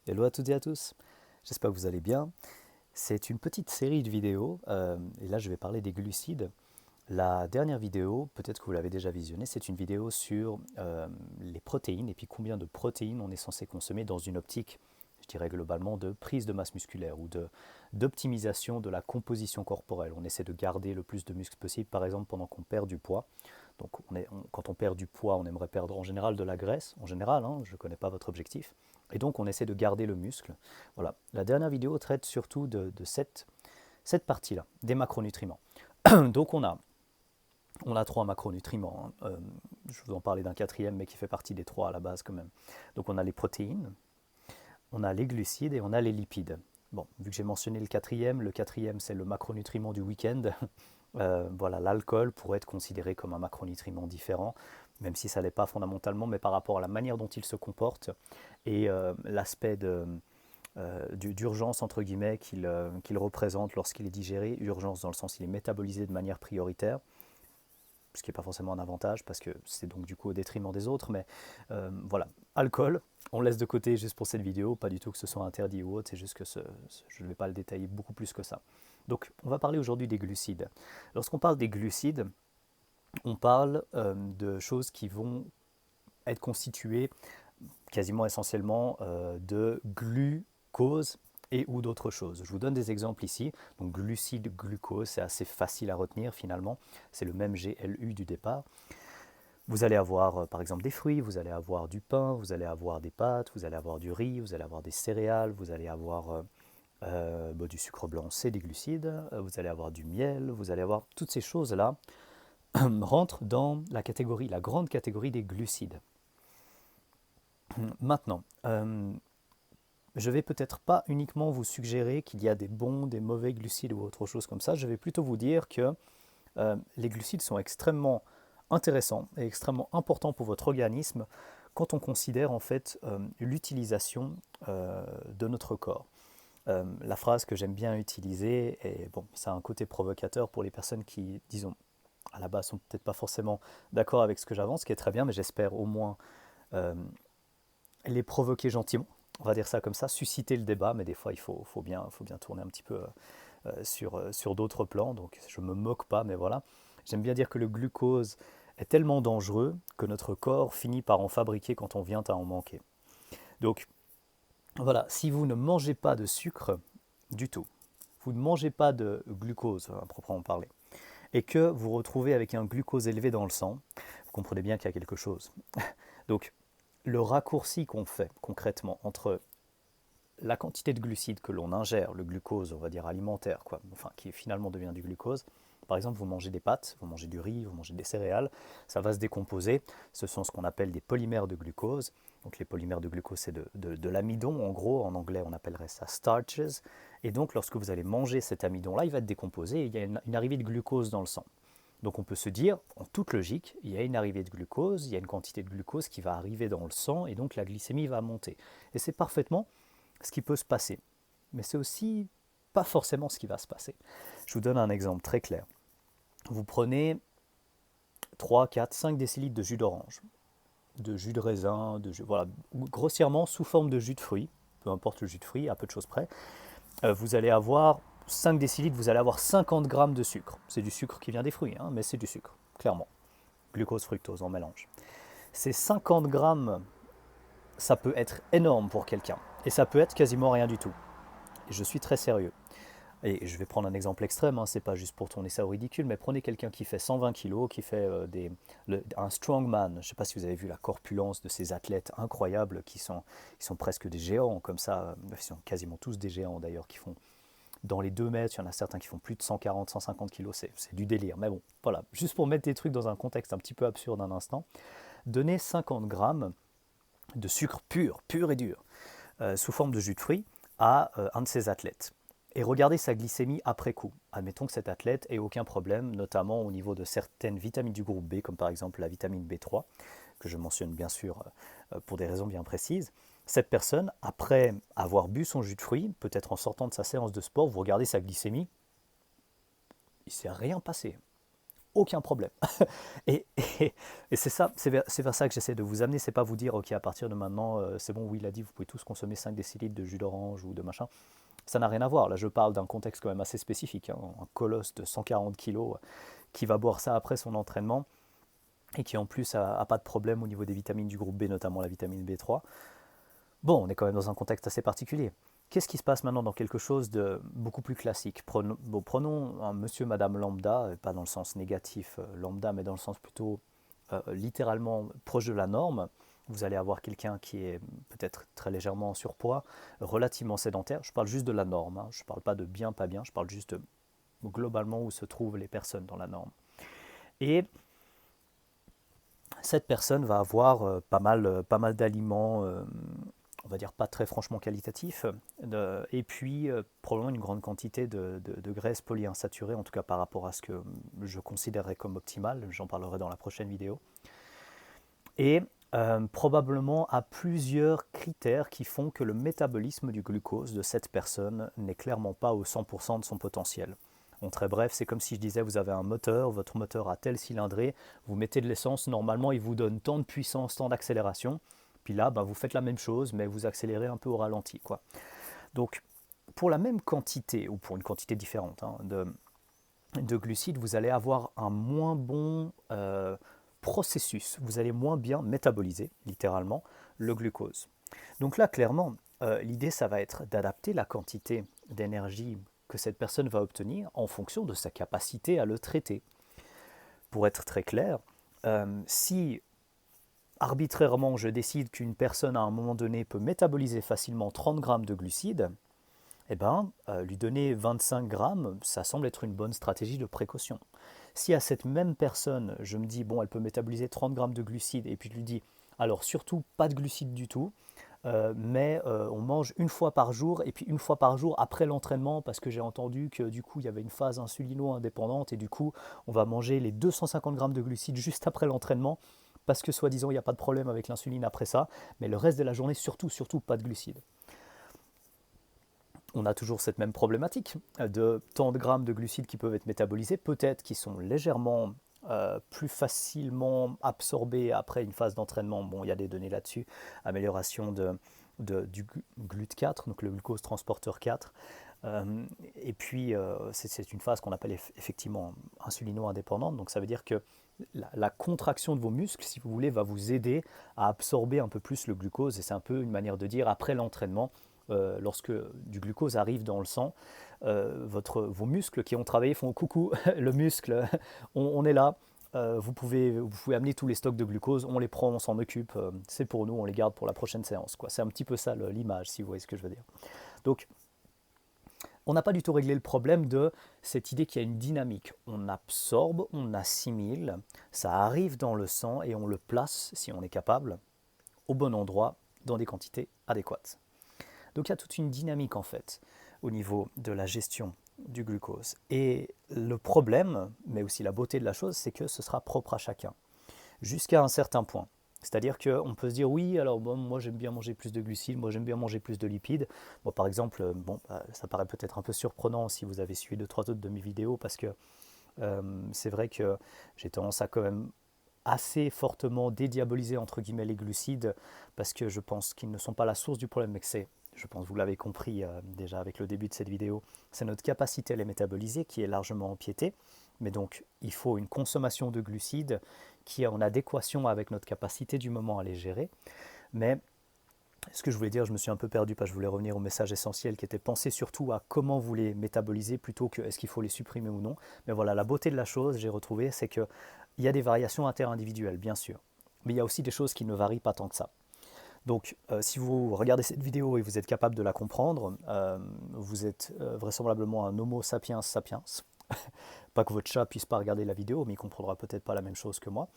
Hello à toutes et à tous, j'espère que vous allez bien. C'est une petite série de vidéos, et là je vais parler des glucides. La dernière vidéo, peut-être que vous l'avez déjà visionnée, c'est une vidéo sur les protéines et puis combien de protéines on est censé consommer dans une optique, je dirais globalement, de prise de masse musculaire ou d'optimisation de la composition corporelle. On essaie de garder le plus de muscles possible, par exemple pendant qu'on perd du poids. Donc quand on perd du poids, on aimerait perdre en général de la graisse, en général, hein, je ne connais pas votre objectif. Et donc on essaie de garder le muscle. Voilà. La dernière vidéo traite surtout de cette partie-là, des macronutriments. Donc on a trois macronutriments, hein. Je vous en parlais d'un quatrième, mais qui fait partie des trois à la base quand même. Donc on a les protéines, on a les glucides et on a les lipides. Bon, vu que j'ai mentionné le quatrième c'est le macronutriment du week-end. Voilà, l'alcool pourrait être considéré comme un macronutriment différent, même si ça ne l'est pas fondamentalement, mais par rapport à la manière dont il se comporte et l'aspect d'urgence entre guillemets qu'il représente lorsqu'il est digéré, urgence dans le sens il est métabolisé de manière prioritaire, ce qui n'est pas forcément un avantage parce que c'est donc du coup au détriment des autres, mais voilà, alcool, on laisse de côté juste pour cette vidéo, pas du tout que ce soit interdit ou autre, c'est juste que je ne vais pas le détailler beaucoup plus que ça. Donc on va parler aujourd'hui des glucides. Lorsqu'on parle des glucides, on parle de choses qui vont être constituées quasiment essentiellement de glucose et ou d'autres choses. Je vous donne des exemples ici. Donc glucides, glucose, c'est assez facile à retenir finalement. C'est le même GLU du départ. Vous allez avoir par exemple des fruits, vous allez avoir du pain, vous allez avoir des pâtes, vous allez avoir du riz, vous allez avoir des céréales, vous allez avoir du sucre blanc, c'est des glucides, vous allez avoir du miel, vous allez avoir toutes ces choses-là rentrent dans la catégorie, la grande catégorie des glucides. Maintenant, je vais peut-être pas uniquement vous suggérer qu'il y a des bons, des mauvais glucides ou autre chose comme ça, je vais plutôt vous dire que les glucides sont extrêmement intéressants et extrêmement importants pour votre organisme quand on considère en fait l'utilisation de notre corps. La phrase que j'aime bien utiliser, et bon, ça a un côté provocateur pour les personnes qui, disons, à la base sont peut-être pas forcément d'accord avec ce que j'avance, ce qui est très bien, mais j'espère au moins euh, les provoquer gentiment, on va dire ça comme ça, susciter le débat, mais des fois il faut bien tourner un petit peu sur d'autres plans, donc je ne me moque pas, mais voilà. J'aime bien dire que le glucose est tellement dangereux que notre corps finit par en fabriquer quand on vient à en manquer. Donc voilà, si vous ne mangez pas de sucre du tout, vous ne mangez pas de glucose à proprement parler, et que vous retrouvez avec un glucose élevé dans le sang, vous comprenez bien qu'il y a quelque chose. Donc le raccourci qu'on fait concrètement entre la quantité de glucides que l'on ingère, le glucose, on va dire alimentaire, quoi, enfin qui finalement devient du glucose. Par exemple, vous mangez des pâtes, vous mangez du riz, vous mangez des céréales, ça va se décomposer. Ce sont ce qu'on appelle des polymères de glucose. Donc les polymères de glucose, c'est de l'amidon, en gros, en anglais on appellerait ça starches. Et donc lorsque vous allez manger cet amidon-là, il va être décomposé et il y a une arrivée de glucose dans le sang. Donc on peut se dire, en toute logique, il y a une arrivée de glucose, il y a une quantité de glucose qui va arriver dans le sang et donc la glycémie va monter. Et c'est parfaitement ce qui peut se passer. Mais c'est aussi pas forcément ce qui va se passer. Je vous donne un exemple très clair. Vous prenez 3, 4, 5 décilitres de jus d'orange, de jus de raisin, voilà, grossièrement sous forme de jus de fruits, peu importe le jus de fruits, à peu de choses près. Vous allez avoir 5 décilitres, vous allez avoir 50 grammes de sucre. C'est du sucre qui vient des fruits, hein, mais c'est du sucre, clairement. Glucose, fructose en mélange. Ces 50 grammes, ça peut être énorme pour quelqu'un. Et ça peut être quasiment rien du tout. Et je suis très sérieux. Et je vais prendre un exemple extrême, hein, c'est pas juste pour tourner ça au ridicule, mais prenez quelqu'un qui fait 120 kilos, qui fait un strongman. Je ne sais pas si vous avez vu la corpulence de ces athlètes incroyables qui sont presque des géants, comme ça, ils sont quasiment tous des géants d'ailleurs, qui font dans les 2 mètres, il y en a certains qui font plus de 140, 150 kilos, c'est du délire. Mais bon, voilà, juste pour mettre des trucs dans un contexte un petit peu absurde un instant, donnez 50 grammes de sucre pur, pur et dur, sous forme de jus de fruits, à un de ces athlètes. Et regardez sa glycémie après coup. Admettons que cet athlète ait aucun problème, notamment au niveau de certaines vitamines du groupe B, comme par exemple la vitamine B3, que je mentionne bien sûr pour des raisons bien précises. Cette personne, après avoir bu son jus de fruits, peut-être en sortant de sa séance de sport, vous regardez sa glycémie, il ne s'est rien passé. aucun problème. Et, et, et c'est ça, c'est vers ça que j'essaie de vous amener, c'est pas vous dire, ok, à partir de maintenant, c'est bon, oui, il a dit, vous pouvez tous consommer 5 décilitres de jus d'orange ou de machin. Ça n'a rien à voir, là je parle d'un contexte quand même assez spécifique, hein. Un colosse de 140 kilos qui va boire ça après son entraînement et qui en plus a pas de problème au niveau des vitamines du groupe B, notamment la vitamine B3. Bon, on est quand même dans un contexte assez particulier. Qu'est-ce qui se passe maintenant dans quelque chose de beaucoup plus classique? Prenons un monsieur, madame lambda, pas dans le sens négatif lambda, mais dans le sens plutôt littéralement proche de la norme. Vous allez avoir quelqu'un qui est peut-être très légèrement en surpoids, relativement sédentaire. Je parle juste de la norme, hein. Je ne parle pas de bien, pas bien, je parle juste de, globalement où se trouvent les personnes dans la norme. Et cette personne va avoir pas mal d'aliments, on va dire pas très franchement qualitatifs, et puis probablement une grande quantité de graisses polyinsaturées, en tout cas par rapport à ce que je considérerais comme optimal, j'en parlerai dans la prochaine vidéo. Et probablement à plusieurs critères qui font que le métabolisme du glucose de cette personne n'est clairement pas au 100% de son potentiel. En très bref, c'est comme si je disais, vous avez un moteur, votre moteur a tel cylindrée, vous mettez de l'essence, normalement il vous donne tant de puissance, tant d'accélération, puis là, vous faites la même chose, mais vous accélérez un peu au ralenti, quoi. Donc, pour la même quantité, ou pour une quantité différente hein, de glucides, vous allez avoir un moins bon processus, vous allez moins bien métaboliser, littéralement, le glucose. Donc là, clairement, l'idée, ça va être d'adapter la quantité d'énergie que cette personne va obtenir en fonction de sa capacité à le traiter. Pour être très clair, si arbitrairement je décide qu'une personne à un moment donné peut métaboliser facilement 30 grammes de glucides, eh ben, lui donner 25 grammes, ça semble être une bonne stratégie de précaution. Si à cette même personne, je me dis, bon, elle peut métaboliser 30 grammes de glucides, et puis je lui dis, alors surtout pas de glucides du tout, mais on mange une fois par jour, et puis une fois par jour après l'entraînement, parce que j'ai entendu que du coup il y avait une phase insulino-indépendante, et du coup on va manger les 250 grammes de glucides juste après l'entraînement, parce que soi-disant il n'y a pas de problème avec l'insuline après ça, mais le reste de la journée surtout pas de glucides. On a toujours cette même problématique de tant de grammes de glucides qui peuvent être métabolisés, peut-être qui sont légèrement plus facilement absorbés après une phase d'entraînement. Bon, il y a des données là-dessus, amélioration du GLUT4, donc le glucose transporteur 4. Et puis, c'est une phase qu'on appelle effectivement insulino-indépendante, donc ça veut dire que la contraction de vos muscles, si vous voulez, va vous aider à absorber un peu plus le glucose, et c'est un peu une manière de dire, après l'entraînement, lorsque du glucose arrive dans le sang, vos muscles qui ont travaillé font coucou, le muscle, on est là, vous pouvez amener tous les stocks de glucose, on les prend, on s'en occupe, c'est pour nous, on les garde pour la prochaine séance, quoi. C'est un petit peu ça l'image, si vous voyez ce que je veux dire. Donc, on n'a pas du tout réglé le problème de cette idée qu'il y a une dynamique. On absorbe, on assimile, ça arrive dans le sang et on le place, si on est capable, au bon endroit, dans des quantités adéquates. Donc il y a toute une dynamique en fait au niveau de la gestion du glucose. Et le problème, mais aussi la beauté de la chose, c'est que ce sera propre à chacun, jusqu'à un certain point. C'est-à-dire qu'on peut se dire, oui, alors bon, moi j'aime bien manger plus de glucides, moi j'aime bien manger plus de lipides. Bon, par exemple, ça paraît peut-être un peu surprenant si vous avez suivi 2-3 autres de mes vidéos, parce que c'est vrai que j'ai tendance à quand même assez fortement dédiaboliser entre guillemets les glucides, parce que je pense qu'ils ne sont pas la source du problème, mais que c'est, je pense que vous l'avez compris déjà avec le début de cette vidéo, c'est notre capacité à les métaboliser qui est largement empiétée. Mais donc il faut une consommation de glucides qui est en adéquation avec notre capacité du moment à les gérer. Mais ce que je voulais dire, je me suis un peu perdu parce que je voulais revenir au message essentiel qui était penser surtout à comment vous les métaboliser plutôt que est-ce qu'il faut les supprimer ou non. Mais voilà, la beauté de la chose, j'ai retrouvé, c'est qu'il y a des variations interindividuelles, bien sûr. Mais il y a aussi des choses qui ne varient pas tant que ça. Donc, si vous regardez cette vidéo et vous êtes capable de la comprendre, vous êtes vraisemblablement un Homo sapiens sapiens. Pas que votre chat puisse pas regarder la vidéo, mais il comprendra peut-être pas la même chose que moi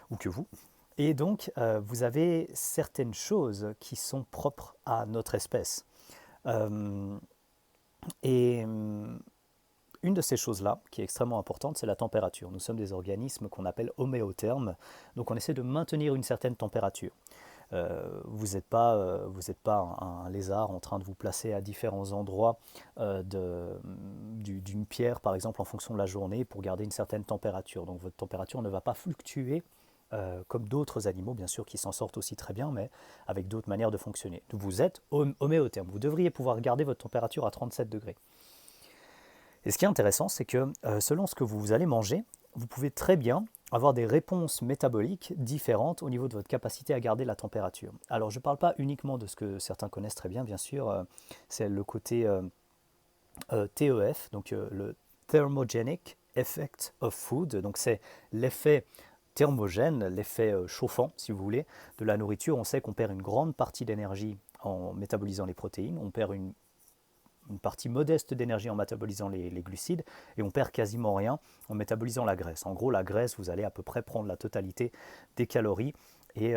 ou que vous. Et donc, vous avez certaines choses qui sont propres à notre espèce. Et une de ces choses-là, qui est extrêmement importante, c'est la température. Nous sommes des organismes qu'on appelle homéothermes, donc on essaie de maintenir une certaine température. Vous n'êtes pas un lézard en train de vous placer à différents endroits d'une pierre, par exemple, en fonction de la journée pour garder une certaine température. Donc votre température ne va pas fluctuer comme d'autres animaux, bien sûr, qui s'en sortent aussi très bien, mais avec d'autres manières de fonctionner. Donc vous êtes homéotherme. Vous devriez pouvoir garder votre température à 37 degrés. Et ce qui est intéressant, c'est que selon ce que vous allez manger, vous pouvez très bien avoir des réponses métaboliques différentes au niveau de votre capacité à garder la température. Alors je ne parle pas uniquement de ce que certains connaissent très bien, bien sûr, c'est le côté TEF, donc le Thermogenic Effect of Food, donc c'est l'effet thermogène, l'effet chauffant, si vous voulez, de la nourriture. On sait qu'on perd une grande partie d'énergie en métabolisant les protéines, on perd une partie modeste d'énergie en métabolisant les glucides, et on perd quasiment rien en métabolisant la graisse. En gros, la graisse, vous allez à peu près prendre la totalité des calories, et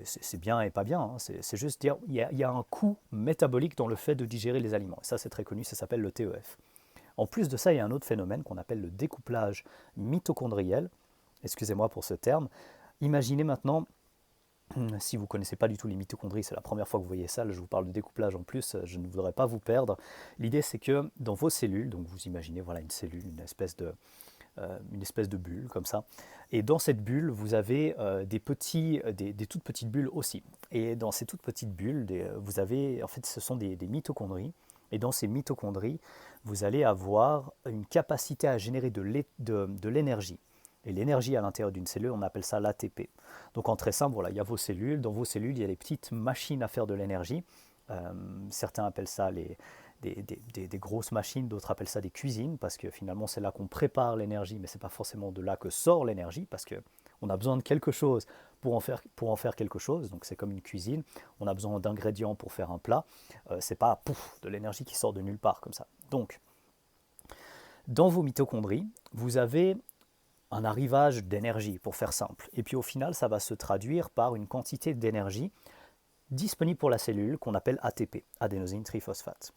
c'est bien et pas bien, hein. C'est juste dire il y a un coût métabolique dans le fait de digérer les aliments. Et ça, c'est très connu, ça s'appelle le TEF. En plus de ça, il y a un autre phénomène qu'on appelle le découplage mitochondriel. Excusez-moi pour ce terme. Imaginez maintenant, si vous ne connaissez pas du tout les mitochondries, c'est la première fois que vous voyez ça, là je vous parle de découplage en plus, je ne voudrais pas vous perdre. L'idée c'est que dans vos cellules, donc vous imaginez voilà une cellule, une espèce de bulle comme ça, et dans cette bulle vous avez des toutes petites bulles aussi. Et dans ces toutes petites bulles, vous avez, en fait ce sont des mitochondries, et dans ces mitochondries, vous allez avoir une capacité à générer de l'énergie. Et l'énergie à l'intérieur d'une cellule, on appelle ça l'ATP. Donc en très simple, voilà, il y a vos cellules. Dans vos cellules, il y a les petites machines à faire de l'énergie. Certains appellent ça des grosses machines, d'autres appellent ça des cuisines, parce que finalement c'est là qu'on prépare l'énergie, mais ce n'est pas forcément de là que sort l'énergie, parce qu'on a besoin de quelque chose pour en faire quelque chose. Donc c'est comme une cuisine, on a besoin d'ingrédients pour faire un plat. C'est pas pouf, de l'énergie qui sort de nulle part comme ça. Donc, dans vos mitochondries, vous avez un arrivage d'énergie, pour faire simple. Et puis au final, ça va se traduire par une quantité d'énergie disponible pour la cellule qu'on appelle ATP, adénosine triphosphate.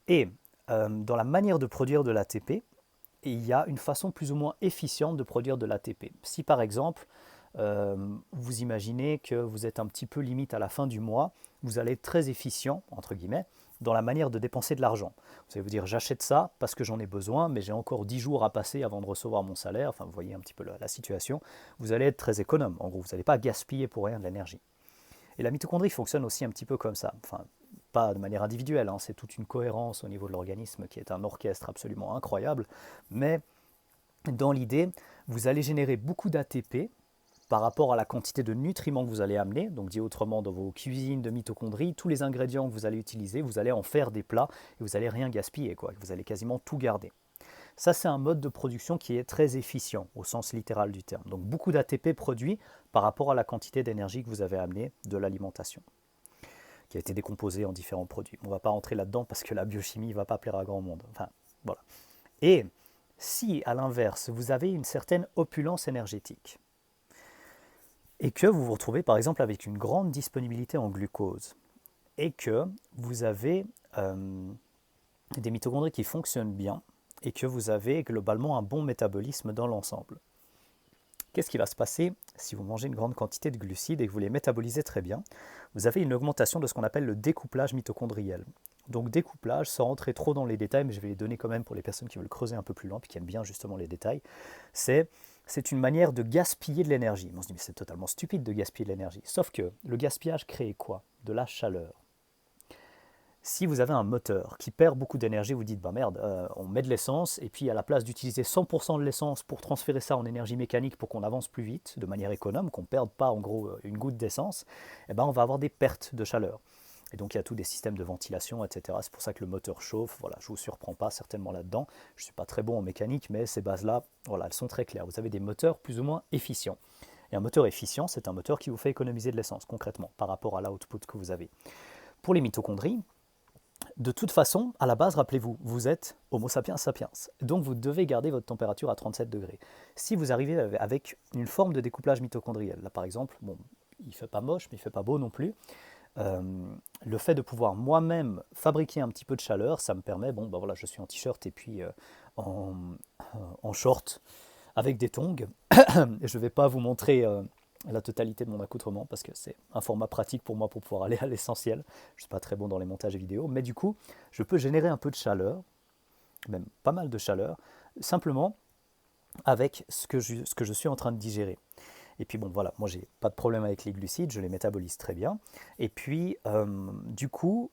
Et dans la manière de produire de l'ATP, il y a une façon plus ou moins efficiente de produire de l'ATP. Si par exemple, vous imaginez que vous êtes un petit peu limite à la fin du mois, vous allez être très efficient, entre guillemets, dans la manière de dépenser de l'argent. Vous allez vous dire, j'achète ça parce que j'en ai besoin, mais j'ai encore 10 jours à passer avant de recevoir mon salaire. Enfin, vous voyez un petit peu la situation. Vous allez être très économe. En gros, vous n'allez pas gaspiller pour rien de l'énergie. Et la mitochondrie fonctionne aussi un petit peu comme ça. Enfin, pas de manière individuelle, hein, c'est toute une cohérence au niveau de l'organisme qui est un orchestre absolument incroyable. Mais dans l'idée, vous allez générer beaucoup d'ATP par rapport à la quantité de nutriments que vous allez amener, donc dit autrement dans vos cuisines de mitochondries, tous les ingrédients que vous allez utiliser, vous allez en faire des plats et vous n'allez rien gaspiller, quoi. Vous allez quasiment tout garder. Ça, c'est un mode de production qui est très efficient au sens littéral du terme. Donc beaucoup d'ATP produit par rapport à la quantité d'énergie que vous avez amené de l'alimentation, qui a été décomposée en différents produits. On ne va pas rentrer là-dedans parce que la biochimie ne va pas plaire à grand monde. Enfin, voilà. Et si, à l'inverse, vous avez une certaine opulence énergétique, et que vous vous retrouvez par exemple avec une grande disponibilité en glucose, et que vous avez des mitochondries qui fonctionnent bien, et que vous avez globalement un bon métabolisme dans l'ensemble. Qu'est-ce qui va se passer si vous mangez une grande quantité de glucides et que vous les métabolisez très bien? Vous avez une augmentation de ce qu'on appelle le découplage mitochondriel. Donc découplage, sans rentrer trop dans les détails, mais je vais les donner quand même pour les personnes qui veulent creuser un peu plus loin, puis qui aiment bien justement les détails, c'est une manière de gaspiller de l'énergie. On se dit, mais c'est totalement stupide de gaspiller de l'énergie. Sauf que le gaspillage crée quoi? De la chaleur. Si vous avez un moteur qui perd beaucoup d'énergie, vous dites, bah merde, on met de l'essence, et puis à la place d'utiliser 100% de l'essence pour transférer ça en énergie mécanique pour qu'on avance plus vite, de manière économe, qu'on ne perde pas en gros une goutte d'essence, eh ben, on va avoir des pertes de chaleur. Et donc il y a tous des systèmes de ventilation, etc. C'est pour ça que le moteur chauffe. Voilà, je ne vous surprends pas certainement là-dedans. Je ne suis pas très bon en mécanique, mais ces bases-là, voilà, elles sont très claires. Vous avez des moteurs plus ou moins efficients. Et un moteur efficient, c'est un moteur qui vous fait économiser de l'essence, concrètement, par rapport à l'output que vous avez. Pour les mitochondries, de toute façon, à la base, rappelez-vous, vous êtes Homo sapiens sapiens. Donc vous devez garder votre température à 37 degrés. Si vous arrivez avec une forme de découplage mitochondriel, là par exemple, bon, il ne fait pas moche, mais il ne fait pas beau non plus, le fait de pouvoir moi-même fabriquer un petit peu de chaleur, ça me permet, bon, ben voilà, je suis en t-shirt et puis en short avec des tongs. Je ne vais pas vous montrer la totalité de mon accoutrement parce que c'est un format pratique pour moi pour pouvoir aller à l'essentiel. Je ne suis pas très bon dans les montages vidéo, mais du coup, je peux générer un peu de chaleur, même pas mal de chaleur, simplement avec ce que je suis en train de digérer. Et puis bon, voilà, moi j'ai pas de problème avec les glucides, je les métabolise très bien. Et puis, du coup,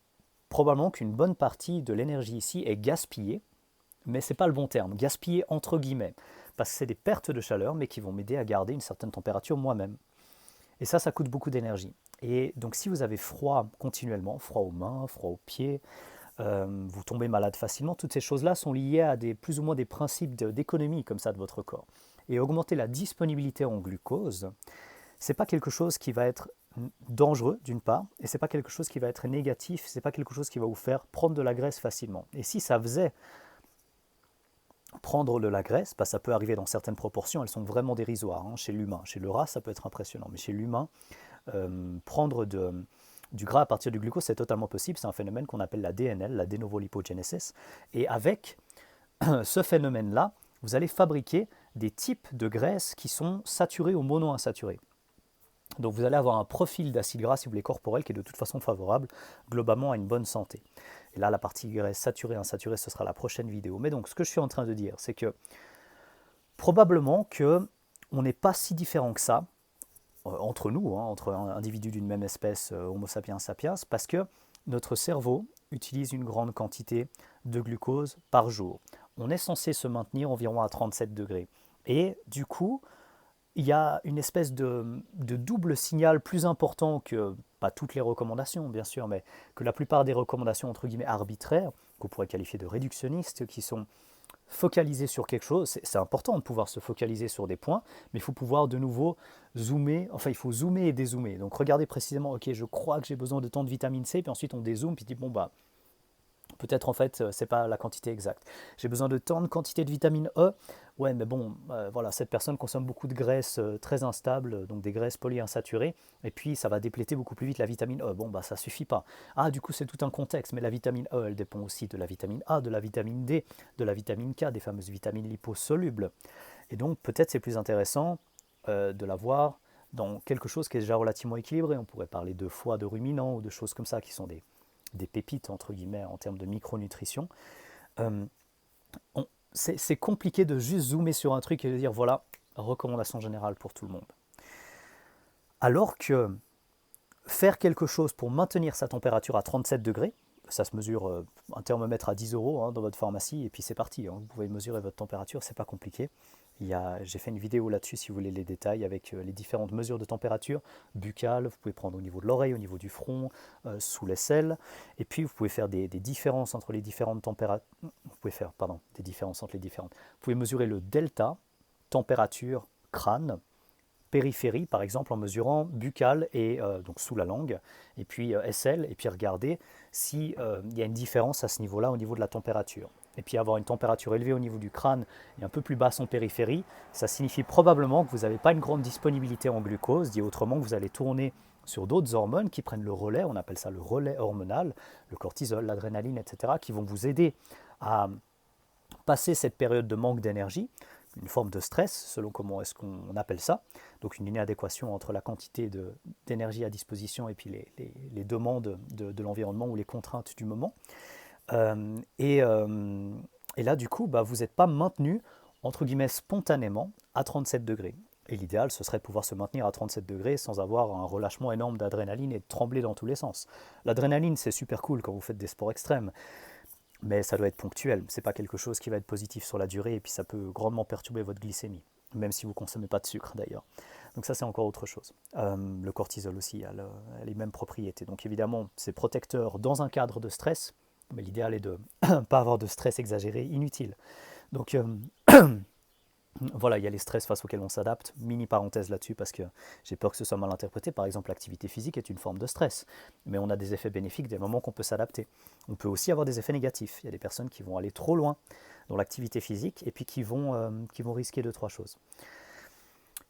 probablement qu'une bonne partie de l'énergie ici est gaspillée, mais c'est pas le bon terme, gaspillée entre guillemets, parce que c'est des pertes de chaleur, mais qui vont m'aider à garder une certaine température moi-même. Et ça coûte beaucoup d'énergie. Et donc si vous avez froid continuellement, froid aux mains, froid aux pieds, vous tombez malade facilement, toutes ces choses-là sont liées à plus ou moins des principes d'économie comme ça de votre corps. Et augmenter la disponibilité en glucose, c'est pas quelque chose qui va être dangereux d'une part, et c'est pas quelque chose qui va être négatif, c'est pas quelque chose qui va vous faire prendre de la graisse facilement. Et si ça faisait prendre de la graisse, ça peut arriver dans certaines proportions, elles sont vraiment dérisoires chez l'humain. Chez le rat, ça peut être impressionnant, mais chez l'humain, prendre du gras à partir du glucose, c'est totalement possible. C'est un phénomène qu'on appelle la DNL, la de novo lipogenesis. Et avec ce phénomène-là, vous allez fabriquer des types de graisses qui sont saturées ou monoinsaturées. Donc vous allez avoir un profil d'acide gras, si vous voulez, corporel, qui est de toute façon favorable globalement à une bonne santé. Et là, la partie graisse saturée, insaturée, ce sera la prochaine vidéo. Mais donc, ce que je suis en train de dire, c'est que probablement qu'on n'est pas si différent que ça entre nous, entre individus d'une même espèce, Homo sapiens sapiens, parce que notre cerveau utilise une grande quantité de glucose par jour. On est censé se maintenir environ à 37 degrés. Et du coup, il y a une espèce de double signal plus important que, pas toutes les recommandations bien sûr, mais que la plupart des recommandations entre guillemets arbitraires, qu'on pourrait qualifier de réductionnistes, qui sont focaliser sur quelque chose, c'est important de pouvoir se focaliser sur des points, mais il faut pouvoir de nouveau zoomer, enfin il faut zoomer et dézoomer. Donc regardez précisément, ok, je crois que j'ai besoin de tant de vitamine C, puis ensuite on dézoome, puis dit bon bah peut-être en fait c'est pas la quantité exacte. J'ai besoin de tant de quantité de vitamine E, ouais mais bon voilà, cette personne consomme beaucoup de graisses très instables, donc des graisses polyinsaturées, et puis ça va dépléter beaucoup plus vite la vitamine E. Bon bah ça suffit pas. Ah du coup c'est tout un contexte, mais la vitamine E elle dépend aussi de la vitamine A, de la vitamine D, de la vitamine K, des fameuses vitamines liposolubles. Et donc peut-être c'est plus intéressant de l'avoir dans quelque chose qui est déjà relativement équilibré. On pourrait parler de foie de ruminant ou de choses comme ça qui sont des pépites entre guillemets en termes de micronutrition. Euh, c'est compliqué de juste zoomer sur un truc et de dire voilà, recommandation générale pour tout le monde. Alors que faire quelque chose pour maintenir sa température à 37 degrés, ça se mesure un thermomètre à 10 euros dans votre pharmacie et puis c'est parti. Vous pouvez mesurer votre température, c'est pas compliqué. J'ai fait une vidéo là-dessus si vous voulez les détails avec les différentes mesures de température buccale. Vous pouvez prendre au niveau de l'oreille, au niveau du front, sous l'aisselle. Et puis vous pouvez faire des différences entre les différentes températures. Vous pouvez faire, pardon, des différences entre les différentes. Vous pouvez mesurer le delta, température, crâne, périphérie, par exemple, en mesurant buccal et donc sous la langue, et puis SL, et puis regarder s'il y a une différence à ce niveau-là au niveau de la température. Et puis avoir une température élevée au niveau du crâne et un peu plus basse en périphérie, ça signifie probablement que vous n'avez pas une grande disponibilité en glucose, dit autrement que vous allez tourner sur d'autres hormones qui prennent le relais, on appelle ça le relais hormonal, le cortisol, l'adrénaline, etc., qui vont vous aider à passer cette période de manque d'énergie, une forme de stress, selon comment est-ce qu'on appelle ça, donc une inadéquation entre la quantité d'énergie à disposition et puis les demandes de l'environnement ou les contraintes du moment. Et là, du coup, vous n'êtes pas maintenu, entre guillemets, spontanément à 37 degrés. Et l'idéal, ce serait de pouvoir se maintenir à 37 degrés sans avoir un relâchement énorme d'adrénaline et de trembler dans tous les sens. L'adrénaline, c'est super cool quand vous faites des sports extrêmes, mais ça doit être ponctuel. C'est pas quelque chose qui va être positif sur la durée et puis ça peut grandement perturber votre glycémie, même si vous ne consommez pas de sucre d'ailleurs. Donc ça c'est encore autre chose. Le cortisol aussi a les mêmes propriétés. Donc évidemment c'est protecteur dans un cadre de stress, mais l'idéal est de ne pas avoir de stress exagéré, inutile. Donc voilà, il y a les stress face auxquels on s'adapte. Mini parenthèse là-dessus parce que j'ai peur que ce soit mal interprété. Par exemple, l'activité physique est une forme de stress. Mais on a des effets bénéfiques dès le moment qu'on peut s'adapter. On peut aussi avoir des effets négatifs. Il y a des personnes qui vont aller trop loin dans l'activité physique et puis qui vont risquer 2-3 choses.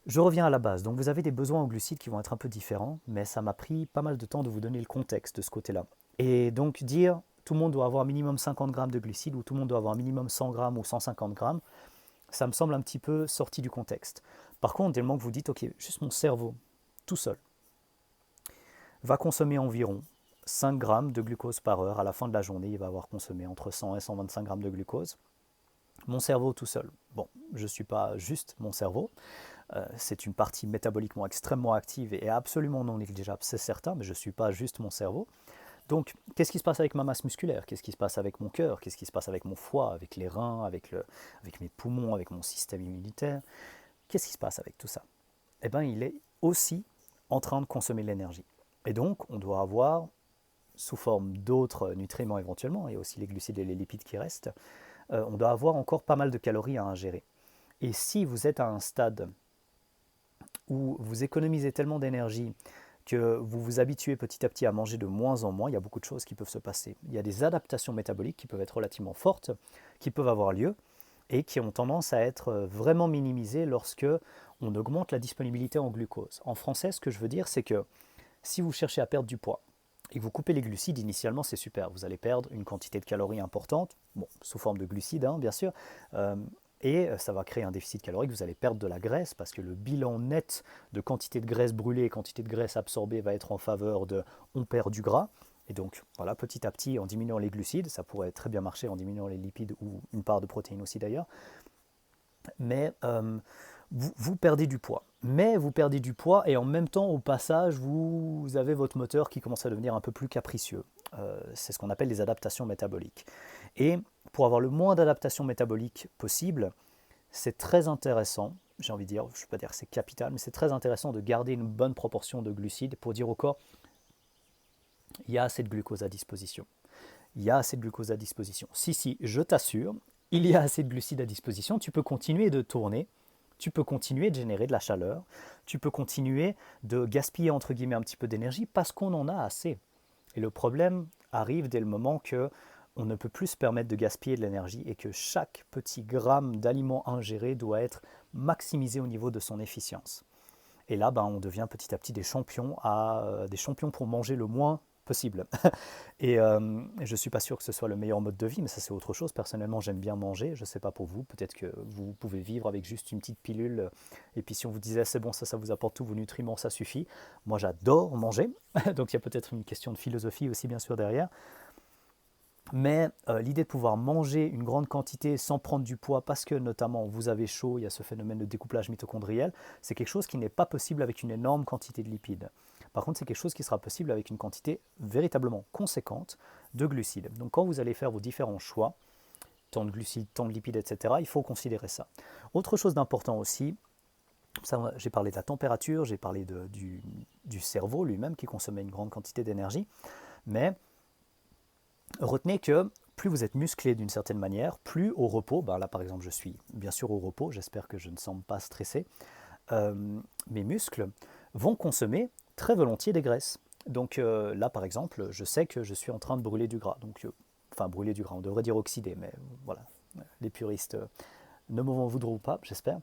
Je reviens à la base. Donc vous avez des besoins en glucides qui vont être un peu différents, mais ça m'a pris pas mal de temps de vous donner le contexte de ce côté-là. Et donc dire tout le monde doit avoir un minimum 50 grammes de glucides ou tout le monde doit avoir un minimum 100 grammes ou 150 grammes, ça me semble un petit peu sorti du contexte. Par contre, dès le moment que vous dites, ok, juste mon cerveau, tout seul, va consommer environ 5 grammes de glucose par heure. À la fin de la journée, il va avoir consommé entre 100 et 125 grammes de glucose. Mon cerveau tout seul, bon, je ne suis pas juste mon cerveau, c'est une partie métaboliquement extrêmement active et absolument non négligeable, c'est certain, mais je ne suis pas juste mon cerveau. Donc, qu'est-ce qui se passe avec ma masse musculaire? Qu'est-ce qui se passe avec mon cœur? Qu'est-ce qui se passe avec mon foie, avec les reins, avec mes poumons, avec mon système immunitaire? Qu'est-ce qui se passe avec tout ça? Eh bien, il est aussi en train de consommer de l'énergie. Et donc, on doit avoir, sous forme d'autres nutriments éventuellement, et aussi les glucides et les lipides qui restent, on doit avoir encore pas mal de calories à ingérer. Et si vous êtes à un stade où vous économisez tellement d'énergie que vous vous habituez petit à petit à manger de moins en moins, il y a beaucoup de choses qui peuvent se passer. Il y a des adaptations métaboliques qui peuvent être relativement fortes, qui peuvent avoir lieu, et qui ont tendance à être vraiment minimisées lorsque on augmente la disponibilité en glucose. En français, ce que je veux dire, c'est que si vous cherchez à perdre du poids, et que vous coupez les glucides, initialement c'est super, vous allez perdre une quantité de calories importante, bon, sous forme de glucides bien sûr, et ça va créer un déficit calorique, vous allez perdre de la graisse, parce que le bilan net de quantité de graisse brûlée et quantité de graisse absorbée va être en faveur de on perd du gras, et donc voilà, petit à petit, en diminuant les glucides, ça pourrait très bien marcher en diminuant les lipides ou une part de protéines aussi d'ailleurs, mais vous perdez du poids. Mais vous perdez du poids et en même temps, au passage, vous avez votre moteur qui commence à devenir un peu plus capricieux. C'est ce qu'on appelle les adaptations métaboliques. Et pour avoir le moins d'adaptations métaboliques possible, c'est très intéressant, j'ai envie de dire, je ne vais pas dire que c'est capital, mais c'est très intéressant de garder une bonne proportion de glucides pour dire au corps, il y a assez de glucose à disposition. Il y a assez de glucose à disposition. Si, je t'assure, il y a assez de glucides à disposition, tu peux continuer de tourner, tu peux continuer de générer de la chaleur, tu peux continuer de gaspiller entre guillemets un petit peu d'énergie parce qu'on en a assez. Et le problème arrive dès le moment que on ne peut plus se permettre de gaspiller de l'énergie et que chaque petit gramme d'aliment ingéré doit être maximisé au niveau de son efficience. Et là, on devient petit à petit des champions pour manger le moins possible. Et je ne suis pas sûr que ce soit le meilleur mode de vie, mais ça c'est autre chose. Personnellement, j'aime bien manger. Je ne sais pas pour vous, peut-être que vous pouvez vivre avec juste une petite pilule. Et puis si on vous disait c'est bon, ça vous apporte tous vos nutriments, ça suffit. Moi j'adore manger, donc il y a peut-être une question de philosophie aussi bien sûr derrière. Mais l'idée de pouvoir manger une grande quantité sans prendre du poids parce que notamment vous avez chaud, il y a ce phénomène de découplage mitochondriel, c'est quelque chose qui n'est pas possible avec une énorme quantité de lipides. Par contre, c'est quelque chose qui sera possible avec une quantité véritablement conséquente de glucides. Donc quand vous allez faire vos différents choix, tant de glucides, tant de lipides, etc., il faut considérer ça. Autre chose d'important aussi, ça, j'ai parlé de la température, j'ai parlé du cerveau lui-même qui consommait une grande quantité d'énergie, mais retenez que plus vous êtes musclé d'une certaine manière, plus au repos, là par exemple je suis bien sûr au repos, j'espère que je ne semble pas stressé, mes muscles vont consommer très volontiers des graisses. Donc là par exemple, je sais que je suis en train de brûler du gras. Donc, enfin brûler du gras, on devrait dire oxyder, mais voilà, les puristes ne m'en voudront pas, j'espère.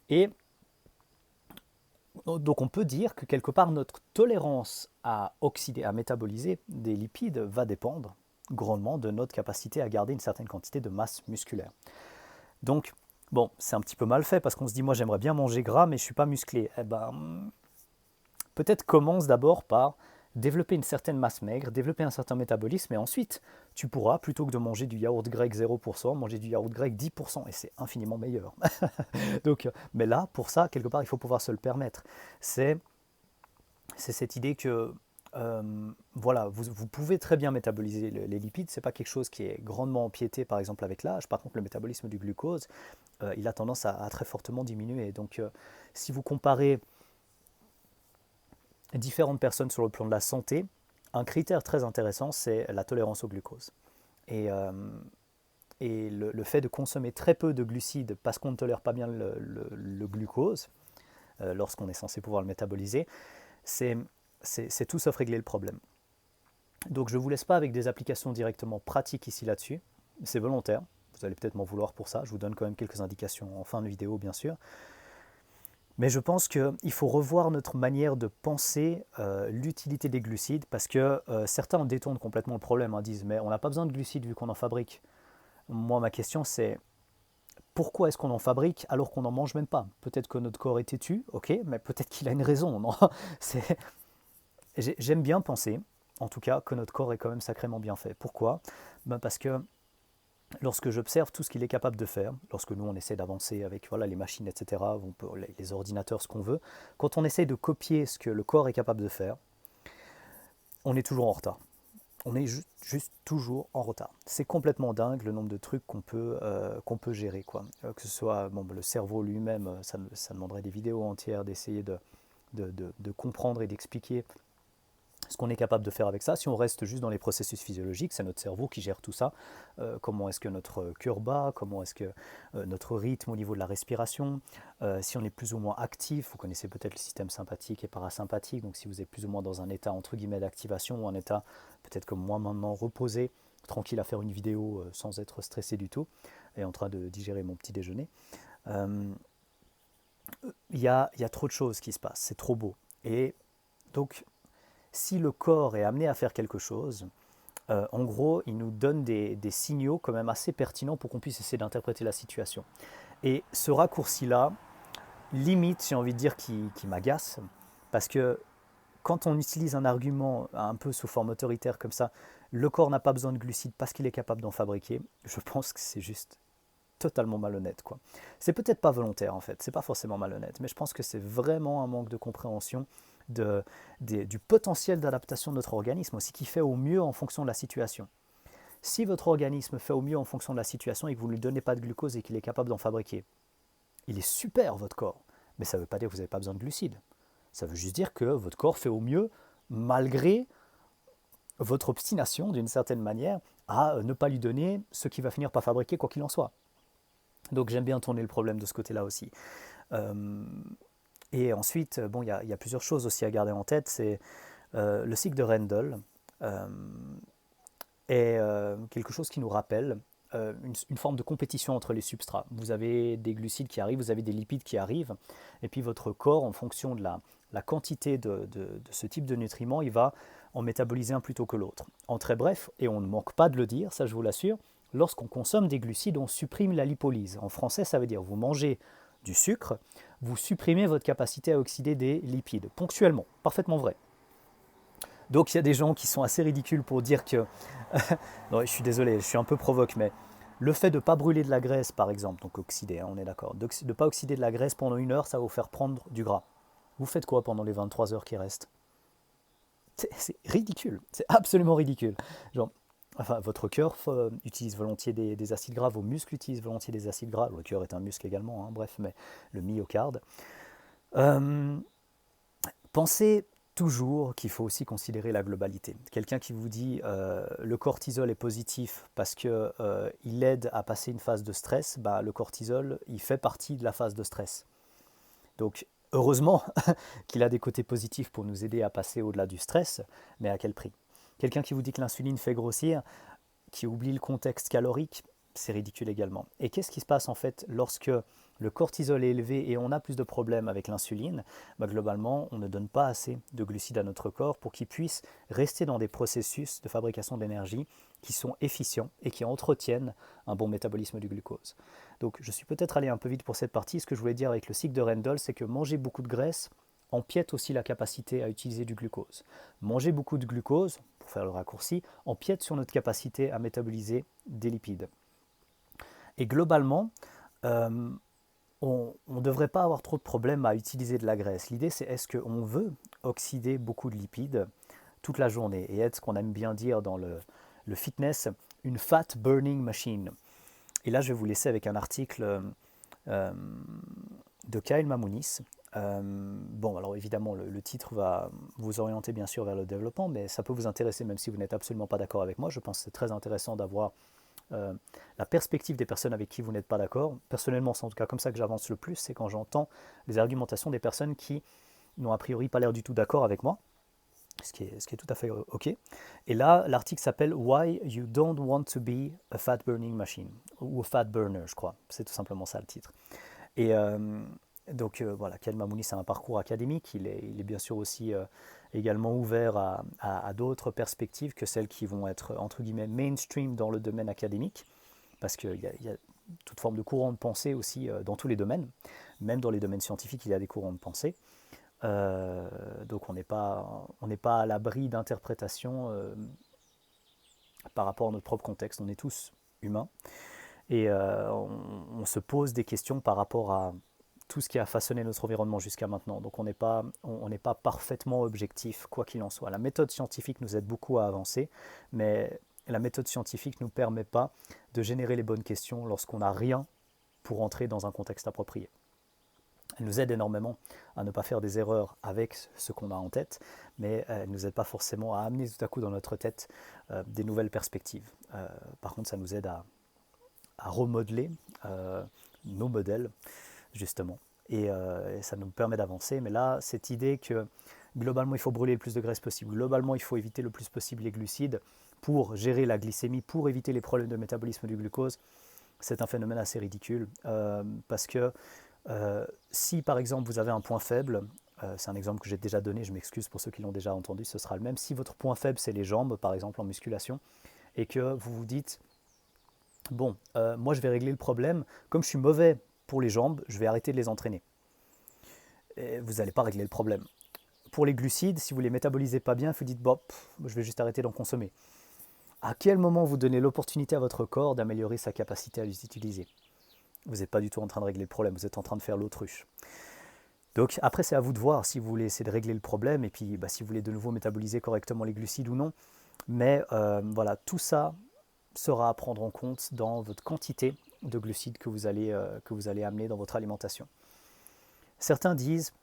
Et donc on peut dire que quelque part notre tolérance à oxyder, à métaboliser des lipides va dépendre grandement de notre capacité à garder une certaine quantité de masse musculaire. Donc, bon, c'est un petit peu mal fait parce qu'on se dit, moi j'aimerais bien manger gras mais je ne suis pas musclé. Eh ben, peut-être commence d'abord par développer une certaine masse maigre, développer un certain métabolisme et ensuite tu pourras, plutôt que de manger du yaourt grec 0%, manger du yaourt grec 10% et c'est infiniment meilleur. Donc, mais là, pour ça, quelque part, il faut pouvoir se le permettre. C'est cette idée que voilà, vous pouvez très bien métaboliser les lipides, c'est pas quelque chose qui est grandement empiété par exemple avec l'âge. Par contre, le métabolisme du glucose, il a tendance à très fortement diminuer. Donc, si vous comparez différentes personnes sur le plan de la santé, un critère très intéressant, c'est la tolérance au glucose. Et le fait de consommer très peu de glucides parce qu'on ne tolère pas bien le glucose, lorsqu'on est censé pouvoir le métaboliser, c'est tout sauf régler le problème. Donc je ne vous laisse pas avec des applications directement pratiques ici là-dessus, c'est volontaire, vous allez peut-être m'en vouloir pour ça, je vous donne quand même quelques indications en fin de vidéo bien sûr. Mais je pense qu'il faut revoir notre manière de penser l'utilité des glucides parce que certains détournent complètement le problème, disent mais on n'a pas besoin de glucides vu qu'on en fabrique. Moi ma question c'est pourquoi est-ce qu'on en fabrique alors qu'on n'en mange même pas? Peut-être que notre corps est têtu, ok, mais peut-être qu'il a une raison. Non. C'est- J'aime bien penser, en tout cas, que notre corps est quand même sacrément bien fait. Pourquoi? Ben parce que lorsque j'observe tout ce qu'il est capable de faire, lorsque nous on essaie d'avancer avec voilà, les machines, etc., les ordinateurs, ce qu'on veut, quand on essaie de copier ce que le corps est capable de faire, on est toujours en retard. On est juste toujours en retard. C'est complètement dingue le nombre de trucs qu'on peut gérer. Quoi. Que ce soit bon, le cerveau lui-même, ça demanderait des vidéos entières d'essayer de comprendre et d'expliquer ce qu'on est capable de faire avec ça. Si on reste juste dans les processus physiologiques, c'est notre cerveau qui gère tout ça. Comment est-ce que notre cœur bat, comment est-ce que notre rythme au niveau de la respiration, si on est plus ou moins actif, vous connaissez peut-être le système sympathique et parasympathique, donc si vous êtes plus ou moins dans un état entre guillemets d'activation ou un état peut-être comme moi maintenant reposé, tranquille à faire une vidéo sans être stressé du tout et en train de digérer mon petit déjeuner. Euh, il y a trop de choses qui se passent, c'est trop beau. Et donc si le corps est amené à faire quelque chose, en gros, il nous donne des signaux quand même assez pertinents pour qu'on puisse essayer d'interpréter la situation. Et ce raccourci-là, limite, j'ai envie de dire, qui m'agace, parce que quand on utilise un argument un peu sous forme autoritaire comme ça, le corps n'a pas besoin de glucides parce qu'il est capable d'en fabriquer, je pense que c'est juste totalement malhonnête, quoi. C'est peut-être pas volontaire en fait, c'est pas forcément malhonnête, mais je pense que c'est vraiment un manque de compréhension du potentiel d'adaptation de notre organisme aussi, qui fait au mieux en fonction de la situation. Si votre organisme fait au mieux en fonction de la situation et que vous ne lui donnez pas de glucose et qu'il est capable d'en fabriquer, il est super votre corps, mais ça ne veut pas dire que vous n'avez pas besoin de glucides. Ça veut juste dire que votre corps fait au mieux malgré votre obstination d'une certaine manière à ne pas lui donner ce qu'il va finir par fabriquer quoi qu'il en soit. Donc j'aime bien tourner le problème de ce côté-là aussi. Euh, et ensuite, bon, il y a plusieurs choses aussi à garder en tête. C'est le cycle de Rendel euh, est quelque chose qui nous rappelle une forme de compétition entre les substrats. Vous avez des glucides qui arrivent, vous avez des lipides qui arrivent, et puis votre corps, en fonction de la quantité de ce type de nutriments, il va en métaboliser un plutôt que l'autre. En très bref, et on ne manque pas de le dire, ça je vous l'assure, lorsqu'on consomme des glucides, on supprime la lipolyse. En français, ça veut dire vous mangez du sucre, vous supprimez votre capacité à oxyder des lipides, ponctuellement, parfaitement vrai. Donc il y a des gens qui sont assez ridicules pour dire que, non, je suis désolé, je suis un peu provoque, mais le fait de ne pas brûler de la graisse, par exemple, donc oxyder, hein, on est d'accord, de ne pas oxyder de la graisse pendant 1 heure, ça va vous faire prendre du gras. Vous faites quoi pendant les 23 heures qui restent? C'est ridicule, c'est absolument ridicule. Genre, enfin, votre cœur utilise volontiers des acides gras, vos muscles utilisent volontiers des acides gras, le cœur est un muscle également, hein, bref, mais le myocarde. Euh, Pensez toujours qu'il faut aussi considérer la globalité. Quelqu'un qui vous dit le cortisol est positif parce qu'il aide à passer une phase de stress, bah, le cortisol, il fait partie de la phase de stress. Donc, heureusement qu'il a des côtés positifs pour nous aider à passer au-delà du stress, mais à quel prix? Quelqu'un qui vous dit que l'insuline fait grossir, qui oublie le contexte calorique, c'est ridicule également. Et qu'est-ce qui se passe en fait lorsque le cortisol est élevé et on a plus de problèmes avec l'insuline? Bah, globalement, on ne donne pas assez de glucides à notre corps pour qu'il puisse rester dans des processus de fabrication d'énergie qui sont efficients et qui entretiennent un bon métabolisme du glucose. Donc je suis peut-être allé un peu vite pour cette partie. Ce que je voulais dire avec le cycle de Rendel, c'est que manger beaucoup de graisse empiète aussi la capacité à utiliser du glucose. Manger beaucoup de glucose, pour faire le raccourci, empiète sur notre capacité à métaboliser des lipides. Et globalement, euh, on ne devrait pas avoir trop de problèmes à utiliser de la graisse. L'idée, c'est est-ce qu'on veut oxyder beaucoup de lipides toute la journée et être ce qu'on aime bien dire dans le fitness, une fat burning machine. Et là, je vais vous laisser avec un article euh, de Kyle Mamounis. Bon, alors évidemment, le titre va vous orienter bien sûr vers le développement, mais ça peut vous intéresser même si vous n'êtes absolument pas d'accord avec moi. Je pense que c'est très intéressant d'avoir euh, la perspective des personnes avec qui vous n'êtes pas d'accord. Personnellement, c'est en tout cas comme ça que j'avance le plus, c'est quand j'entends les argumentations des personnes qui n'ont a priori pas l'air du tout d'accord avec moi, ce qui est tout à fait OK. Et là, l'article s'appelle Why You Don't Want to Be a Fat Burning Machine, ou a Fat Burner, je crois. C'est tout simplement ça le titre. Et donc voilà, Ken Mamounis a un parcours académique, il est bien sûr aussi également ouvert à d'autres perspectives que celles qui vont être entre guillemets mainstream dans le domaine académique, parce qu'il y a toute forme de courant de pensée aussi dans tous les domaines. Même dans les domaines scientifiques, il y a des courants de pensée. Donc on n'est pas à l'abri d'interprétations par rapport à notre propre contexte. On est tous humains et on se pose des questions par rapport à tout ce qui a façonné notre environnement jusqu'à maintenant. Donc on n'est pas parfaitement objectif, quoi qu'il en soit. La méthode scientifique nous aide beaucoup à avancer, mais la méthode scientifique ne nous permet pas de générer les bonnes questions lorsqu'on n'a rien pour entrer dans un contexte approprié. Elle nous aide énormément à ne pas faire des erreurs avec ce qu'on a en tête, mais elle ne nous aide pas forcément à amener tout à coup dans notre tête des nouvelles perspectives. Par contre, ça nous aide à remodeler nos modèles, justement, et ça nous permet d'avancer. Mais là, cette idée que globalement, il faut brûler le plus de graisse possible, globalement, il faut éviter le plus possible les glucides pour gérer la glycémie, pour éviter les problèmes de métabolisme du glucose, c'est un phénomène assez ridicule, parce que si par exemple vous avez un point faible, c'est un exemple que j'ai déjà donné, je m'excuse pour ceux qui l'ont déjà entendu, ce sera le même. Si votre point faible c'est les jambes, par exemple en musculation, et que vous vous dites, bon, moi je vais régler le problème, comme je suis mauvais pour les jambes, je vais arrêter de les entraîner. Et vous n'allez pas régler le problème. Pour les glucides, si vous ne les métabolisez pas bien, vous dites, bon, je vais juste arrêter d'en consommer. À quel moment vous donnez l'opportunité à votre corps d'améliorer sa capacité à les utiliser? Vous n'êtes pas du tout en train de régler le problème, vous êtes en train de faire l'autruche. Donc après, c'est à vous de voir si vous voulez essayer de régler le problème et puis si vous voulez de nouveau métaboliser correctement les glucides ou non. Mais voilà, tout ça sera à prendre en compte dans votre quantité de glucides que vous allez amener dans votre alimentation. Certains disent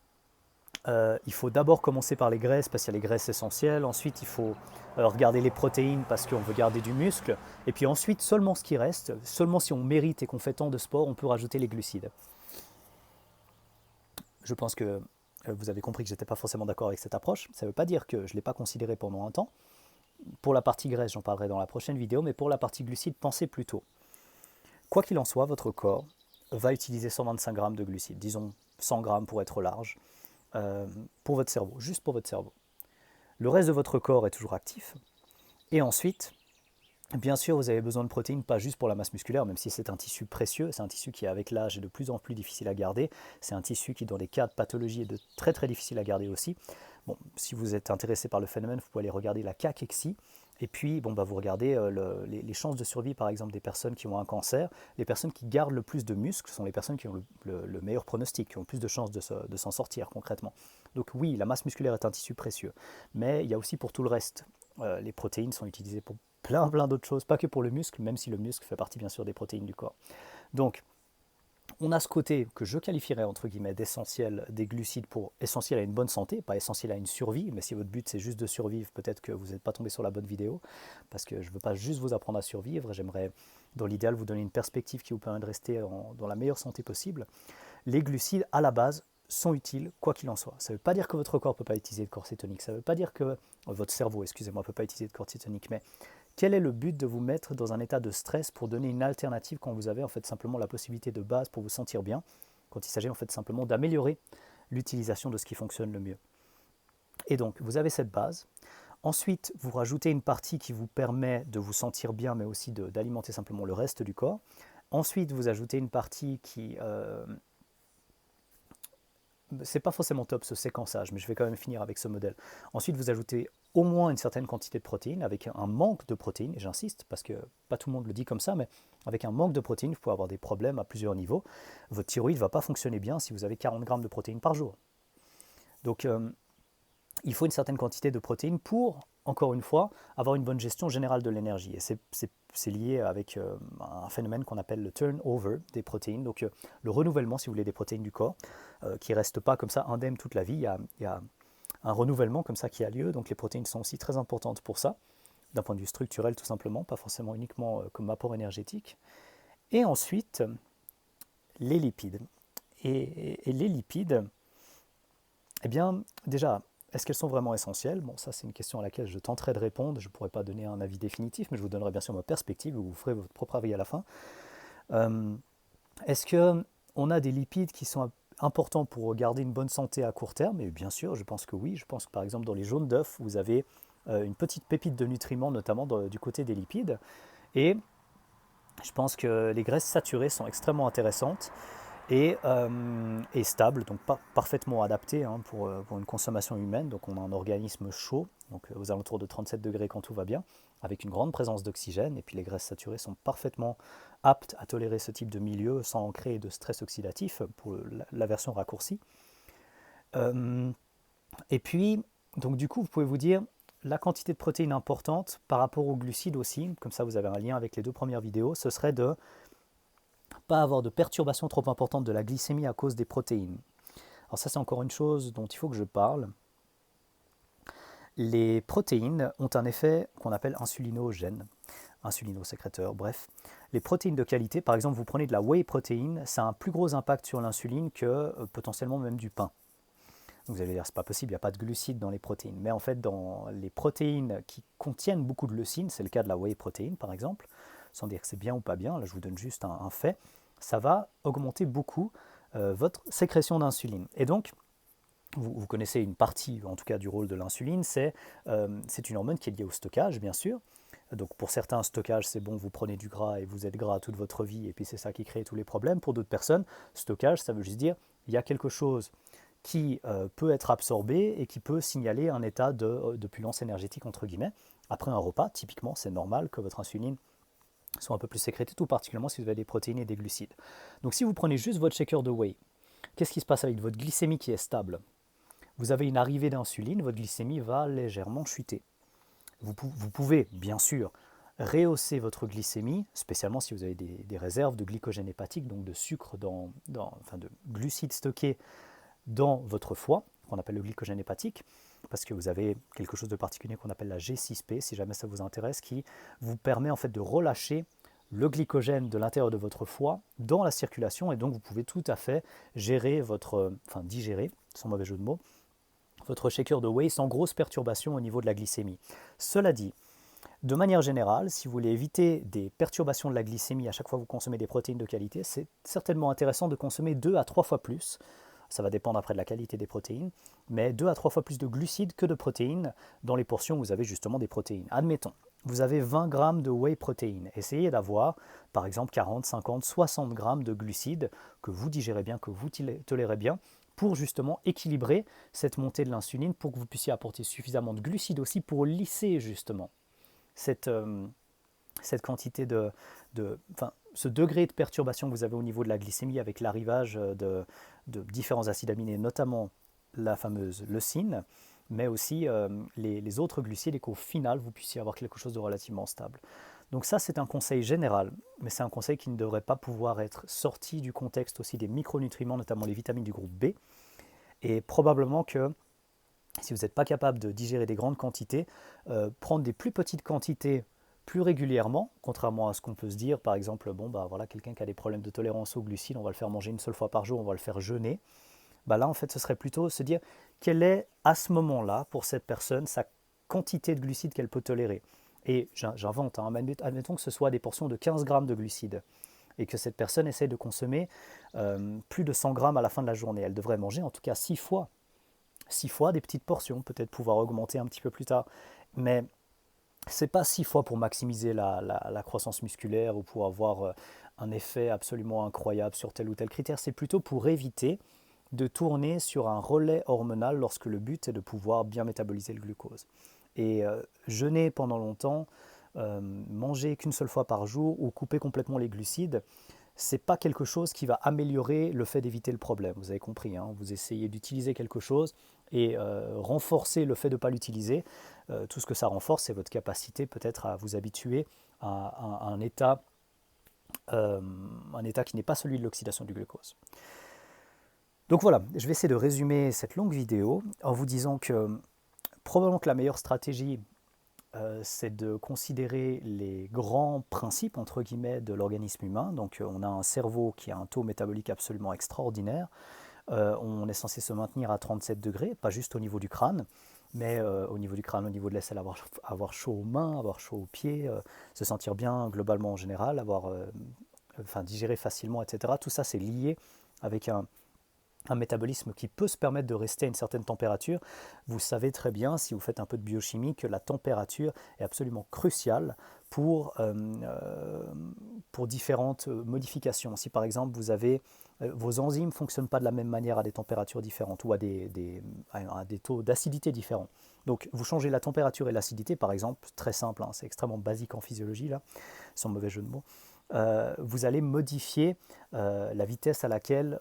il faut d'abord commencer par les graisses parce qu'il y a les graisses essentielles, ensuite il faut regarder les protéines parce qu'on veut garder du muscle, et puis ensuite seulement ce qui reste, seulement si on mérite et qu'on fait tant de sport, on peut rajouter les glucides. Je pense que vous avez compris que je n'étais pas forcément d'accord avec cette approche. Ça ne veut pas dire que je ne l'ai pas considéré pendant un temps. Pour la partie graisse, j'en parlerai dans la prochaine vidéo, mais pour la partie glucides, pensez plutôt. Quoi qu'il en soit, votre corps va utiliser 125 grammes de glucides, disons 100 grammes pour être large, pour votre cerveau, juste pour votre cerveau. Le reste de votre corps est toujours actif. Et ensuite, bien sûr, vous avez besoin de protéines, pas juste pour la masse musculaire, même si c'est un tissu précieux, c'est un tissu qui, avec l'âge, est de plus en plus difficile à garder. C'est un tissu qui, dans des cas de pathologie, est très très difficile à garder aussi. Bon, si vous êtes intéressé par le phénomène, vous pouvez aller regarder la cachexie. Et puis, vous regardez les chances de survie, par exemple, des personnes qui ont un cancer. Les personnes qui gardent le plus de muscles sont les personnes qui ont le meilleur pronostic, qui ont le plus de chances de s'en sortir concrètement. Donc oui, la masse musculaire est un tissu précieux. Mais il y a aussi pour tout le reste. Les protéines sont utilisées pour plein d'autres choses, pas que pour le muscle, même si le muscle fait partie bien sûr des protéines du corps. Donc, on a ce côté que je qualifierais entre guillemets d'essentiel des glucides pour essentiel à une bonne santé, pas essentiel à une survie, mais si votre but c'est juste de survivre, peut-être que vous n'êtes pas tombé sur la bonne vidéo, parce que je ne veux pas juste vous apprendre à survivre, j'aimerais dans l'idéal vous donner une perspective qui vous permet de rester dans la meilleure santé possible. Les glucides à la base sont utiles quoi qu'il en soit. Ça ne veut pas dire que votre corps ne peut pas utiliser de corps cétonique, ça ne veut pas dire que votre cerveau, excusez-moi, ne peut pas utiliser de corps cétonique, mais quel est le but de vous mettre dans un état de stress pour donner une alternative quand vous avez en fait simplement la possibilité de base pour vous sentir bien, quand il s'agit en fait simplement d'améliorer l'utilisation de ce qui fonctionne le mieux. Et donc vous avez cette base. Ensuite, vous rajoutez une partie qui vous permet de vous sentir bien, mais aussi d'alimenter simplement le reste du corps. Ensuite, vous ajoutez une partie qui c'est pas forcément top ce séquençage, mais je vais quand même finir avec ce modèle. Ensuite, vous ajoutez au moins une certaine quantité de protéines, avec un manque de protéines, et j'insiste, parce que pas tout le monde le dit comme ça, mais avec un manque de protéines, vous pouvez avoir des problèmes à plusieurs niveaux. Votre thyroïde ne va pas fonctionner bien si vous avez 40 grammes de protéines par jour. Donc, il faut une certaine quantité de protéines pour, encore une fois, avoir une bonne gestion générale de l'énergie. Et c'est lié avec un phénomène qu'on appelle le turnover des protéines, donc le renouvellement, si vous voulez, des protéines du corps, qui ne restent pas comme ça indemnes toute la vie. Il y a un renouvellement comme ça qui a lieu, donc les protéines sont aussi très importantes pour ça, d'un point de vue structurel tout simplement, pas forcément uniquement comme apport énergétique. Et ensuite, les lipides. Et les lipides, eh bien, déjà, est-ce qu'elles sont vraiment essentielles? Bon, ça c'est une question à laquelle je tenterai de répondre, je ne pourrai pas donner un avis définitif, mais je vous donnerai bien sûr ma perspective, vous ferez votre propre avis à la fin. Est-ce qu'on a des lipides qui sont importants pour garder une bonne santé à court terme? Et bien sûr, je pense que oui. Je pense que par exemple dans les jaunes d'œufs, vous avez une petite pépite de nutriments, notamment du côté des lipides. Et Je pense que les graisses saturées sont extrêmement intéressantes et stables, donc parfaitement adaptées hein, pour une consommation humaine. Donc on a un organisme chaud, donc aux alentours de 37 degrés quand tout va bien, avec une grande présence d'oxygène. Et puis les graisses saturées sont parfaitement aptes à tolérer ce type de milieu sans créer de stress oxydatif pour la version raccourcie. Euh, et puis, donc du coup, vous pouvez vous dire la quantité de protéines importante par rapport aux glucides aussi, comme ça vous avez un lien avec les deux premières vidéos, ce serait de ne pas avoir de perturbation trop importante de la glycémie à cause des protéines. Alors ça c'est encore une chose dont il faut que je parle. Les protéines ont un effet qu'on appelle insulinogène, insulinosécréteur, bref. Les protéines de qualité, par exemple vous prenez de la whey protéine, ça a un plus gros impact sur l'insuline que potentiellement même du pain. Vous allez dire, c'est pas possible, il n'y a pas de glucides dans les protéines. Mais en fait, dans les protéines qui contiennent beaucoup de leucine, c'est le cas de la whey protéine par exemple, sans dire que c'est bien ou pas bien, là je vous donne juste un fait, ça va augmenter beaucoup votre sécrétion d'insuline. Et donc, vous connaissez une partie, en tout cas, du rôle de l'insuline, c'est une hormone qui est liée au stockage, bien sûr. Donc pour certains, stockage, c'est bon, vous prenez du gras et vous êtes gras toute votre vie, et puis c'est ça qui crée tous les problèmes. Pour d'autres personnes, stockage, ça veut juste dire il y a quelque chose qui peut être absorbé et qui peut signaler un état d'opulence énergétique, entre guillemets. Après un repas, typiquement, c'est normal que votre insuline soit un peu plus sécrétée, tout particulièrement si vous avez des protéines et des glucides. Donc si vous prenez juste votre shaker de whey, qu'est-ce qui se passe avec votre glycémie qui est stable? Vous avez une arrivée d'insuline, votre glycémie va légèrement chuter. Vous pouvez, bien sûr, rehausser votre glycémie, spécialement si vous avez des réserves de glycogène hépatique, donc de sucre, enfin de glucides stockés dans votre foie, qu'on appelle le glycogène hépatique, parce que vous avez quelque chose de particulier qu'on appelle la G6P, si jamais ça vous intéresse, qui vous permet en fait de relâcher le glycogène de l'intérieur de votre foie dans la circulation, et donc vous pouvez tout à fait gérer digérer, sans mauvais jeu de mots, votre shaker de whey sans grosse perturbation au niveau de la glycémie. Cela dit, de manière générale, si vous voulez éviter des perturbations de la glycémie à chaque fois que vous consommez des protéines de qualité, c'est certainement intéressant de consommer 2 à 3 fois plus. Ça va dépendre après de la qualité des protéines, mais 2 à 3 fois plus de glucides que de protéines dans les portions où vous avez justement des protéines. Admettons, vous avez 20 grammes de whey protéine. Essayez d'avoir par exemple 40, 50, 60 grammes de glucides que vous digérez bien, que vous tolérez bien, pour justement équilibrer cette montée de l'insuline, pour que vous puissiez apporter suffisamment de glucides aussi pour lisser justement cette, cette quantité ce degré de perturbation que vous avez au niveau de la glycémie avec l'arrivage de différents acides aminés, notamment la fameuse leucine, mais aussi les autres glucides, et qu'au final, vous puissiez avoir quelque chose de relativement stable. Donc ça, c'est un conseil général, mais c'est un conseil qui ne devrait pas pouvoir être sorti du contexte aussi des micronutriments, notamment les vitamines du groupe B. Et probablement que si vous n'êtes pas capable de digérer des grandes quantités, prendre des plus petites quantités plus régulièrement, contrairement à ce qu'on peut se dire, par exemple, quelqu'un qui a des problèmes de tolérance aux glucides, on va le faire manger une seule fois par jour, on va le faire jeûner. Là, en fait, ce serait plutôt se dire quelle est, à ce moment-là, pour cette personne, sa quantité de glucides qu'elle peut tolérer. Et j'invente, hein, admettons que ce soit des portions de 15 grammes de glucides, et que cette personne essaie de consommer plus de 100 grammes à la fin de la journée. Elle devrait manger en tout cas 6 fois des petites portions, peut-être pouvoir augmenter un petit peu plus tard. Mais c'est pas 6 fois pour maximiser la croissance musculaire ou pour avoir un effet absolument incroyable sur tel ou tel critère. C'est plutôt pour éviter de tourner sur un relais hormonal lorsque le but est de pouvoir bien métaboliser le glucose. Et jeûner pendant longtemps, manger qu'une seule fois par jour ou couper complètement les glucides, c'est pas quelque chose qui va améliorer le fait d'éviter le problème. Vous avez compris, hein, vous essayez d'utiliser quelque chose et renforcer le fait de ne pas l'utiliser. Tout ce que ça renforce, c'est votre capacité peut-être à vous habituer à un état qui n'est pas celui de l'oxydation du glucose. Donc voilà, je vais essayer de résumer cette longue vidéo en vous disant que probablement que la meilleure stratégie, c'est de considérer les grands principes, entre guillemets, de l'organisme humain. Donc on a un cerveau qui a un taux métabolique absolument extraordinaire. On est censé se maintenir à 37 degrés, pas juste au niveau du crâne, mais au niveau du crâne, au niveau de l'aisselle, avoir chaud aux mains, avoir chaud aux pieds, se sentir bien globalement en général, digérer facilement, etc. Tout ça, c'est lié avec un métabolisme qui peut se permettre de rester à une certaine température. Vous savez très bien, si vous faites un peu de biochimie, que la température est absolument cruciale pour pour différentes modifications. Si par exemple vous avez vos enzymes ne fonctionnent pas de la même manière à des températures différentes ou à des taux d'acidité différents. Donc vous changez la température et l'acidité, par exemple, très simple, hein, c'est extrêmement basique en physiologie, là, sans mauvais jeu de mots. Vous allez modifier la vitesse à laquelle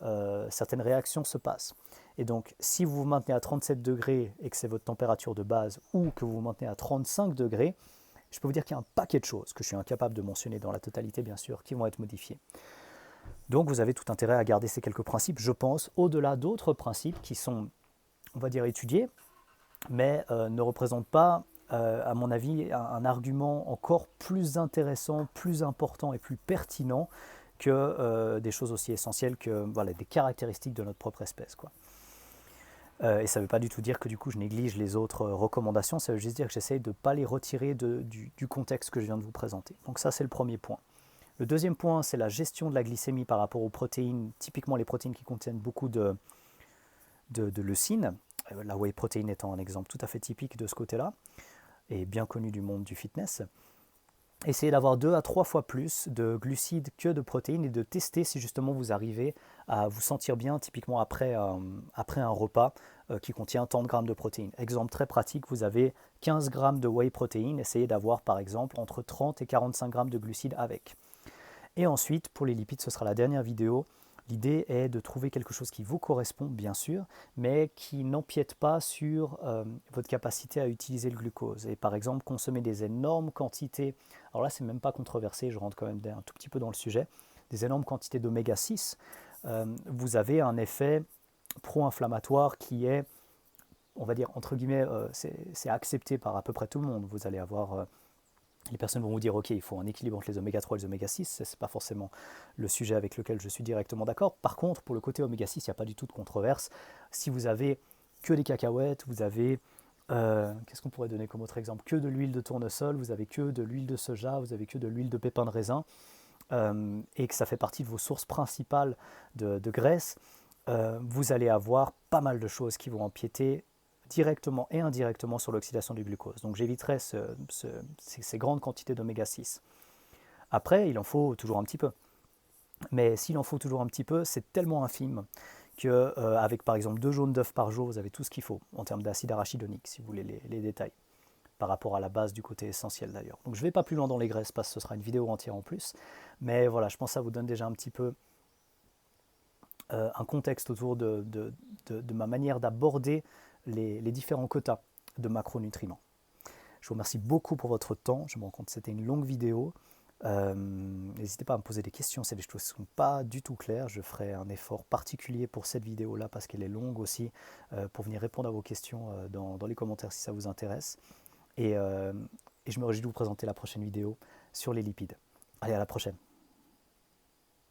certaines réactions se passent. Et donc, si vous vous maintenez à 37 degrés et que c'est votre température de base, ou que vous vous maintenez à 35 degrés, je peux vous dire qu'il y a un paquet de choses que je suis incapable de mentionner dans la totalité, bien sûr, qui vont être modifiées. Donc, vous avez tout intérêt à garder ces quelques principes, je pense, au-delà d'autres principes qui sont, on va dire, étudiés, mais ne représentent pas, à mon avis, un argument encore plus intéressant, plus important et plus pertinent que des choses aussi essentielles que voilà, des caractéristiques de notre propre espèce, quoi. Et ça ne veut pas du tout dire que du coup je néglige les autres recommandations, ça veut juste dire que j'essaye de ne pas les retirer du contexte que je viens de vous présenter. Donc ça c'est le premier point. Le deuxième point c'est la gestion de la glycémie par rapport aux protéines, typiquement les protéines qui contiennent beaucoup de leucine, la whey protein étant un exemple tout à fait typique de ce côté-là, et bien connu du monde du fitness. Essayez d'avoir 2 à 3 fois plus de glucides que de protéines et de tester si justement vous arrivez à vous sentir bien, typiquement après un repas qui contient tant de grammes de protéines. Exemple très pratique, vous avez 15 grammes de whey protein, essayez d'avoir par exemple entre 30 et 45 grammes de glucides avec. Et ensuite, pour les lipides, ce sera la dernière vidéo. L'idée est de trouver quelque chose qui vous correspond, bien sûr, mais qui n'empiète pas sur votre capacité à utiliser le glucose. Et par exemple, consommer des énormes quantités, alors là, c'est même pas controversé, je rentre quand même un tout petit peu dans le sujet, des énormes quantités d'oméga 6, vous avez un effet pro-inflammatoire qui est, on va dire, entre guillemets, c'est accepté par à peu près tout le monde. Vous allez avoir... les personnes vont vous dire, ok, il faut un équilibre entre les oméga 3 et les oméga 6, ce n'est pas forcément le sujet avec lequel je suis directement d'accord. Par contre, pour le côté oméga 6, il n'y a pas du tout de controverse. Si vous avez que des cacahuètes, vous avez, qu'est-ce qu'on pourrait donner comme autre exemple, que de l'huile de tournesol, vous avez que de l'huile de soja, vous avez que de l'huile de pépins de raisin, et que ça fait partie de vos sources principales de graisse, vous allez avoir pas mal de choses qui vont empiéter directement et indirectement sur l'oxydation du glucose. Donc j'éviterai ces grandes quantités d'oméga 6. Après, il en faut toujours un petit peu. Mais s'il en faut toujours un petit peu, c'est tellement infime qu'avec par exemple 2 jaunes d'œufs par jour, vous avez tout ce qu'il faut en termes d'acide arachidonique, si vous voulez les détails, par rapport à la base du côté essentiel d'ailleurs. Donc je ne vais pas plus loin dans les graisses parce que ce sera une vidéo entière en plus. Mais voilà, je pense que ça vous donne déjà un petit peu un contexte autour de ma manière d'aborder les différents quotas de macronutriments. Je vous remercie beaucoup pour votre temps. Je me rends compte que c'était une longue vidéo. N'hésitez pas à me poser des questions, c'est des choses qui ne sont pas du tout claires. Je ferai un effort particulier pour cette vidéo-là parce qu'elle est longue aussi, pour venir répondre à vos questions dans les commentaires si ça vous intéresse. Et je me réjouis de vous présenter la prochaine vidéo sur les lipides. Allez, à la prochaine.